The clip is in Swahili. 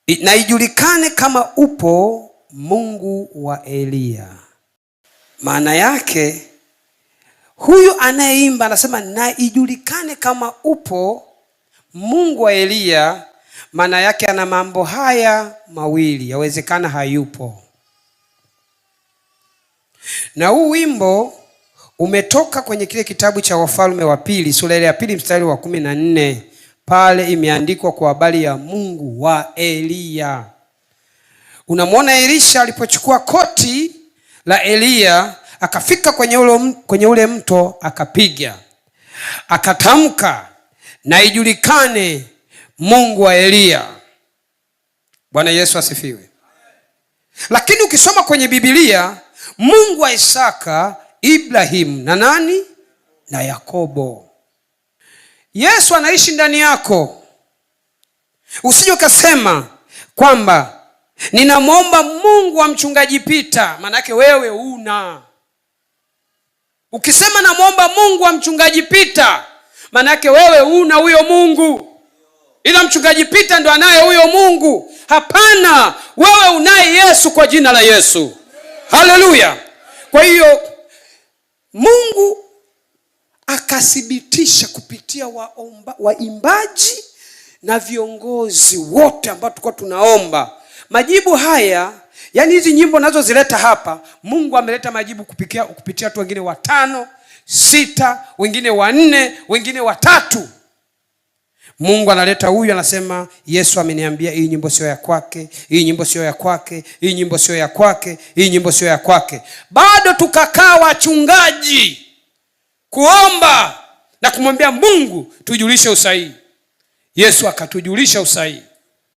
Na ijulikane kama upo Mungu wa Eliya. Maana yake huyu anayeimba anasema na ijulikane kama upo Mungu wa Eliya. Maana yake ana mambo haya mawili, yawezekana hayupo. Na huu wimbo umetoka kwenye kile kitabu cha Wafalme wa Pili sura ya 2 mstari wa 14. Pale imeandikwa kwa habari ya Mungu wa Eliya. Unamwona Elisha alipochukua koti la Eliya akafika kwenye ule mto, akapiga, akatamka na ijulikane Mungu wa Eliya. Bwana Yesu asifiwe. Lakini ukisoma kwenye Biblia, Mungu wa Isaka, Ibrahimu na nani? Na Yakobo. Yesu anaishi ndani yako. Usije ukasema kwamba ninamwomba Mungu wa mchungaji Peter, maana yake wewe una. Ukisema namwomba Mungu wa mchungaji Peter, maana yake wewe una huyo Mungu, ila mchungaji Peter ndo anaye huyo Mungu. Hapana, wewe unaye Yesu, kwa jina la Yesu. Haleluya. Kwa hiyo Mungu akathibitisha kupitia waimbaji na viongozi wote ambao tulikuwa tunaomba majibu haya. Yani hizi nyimbo nazo zileta hapa, Mungu ameleta majibu kupitia watu wengine 5, 6, wengine 4, wengine 3. Mungu analeta huyu, anasema Yesu ameniambia hii nyimbo sio ya kwake, hii nyimbo sio ya kwake, hii nyimbo sio ya kwake, hii nyimbo sio ya kwake. Bado tukakaa wachungaji kuomba na kumwambia Mungu tujulishe usahihi. Yesu akatujulisha usahihi.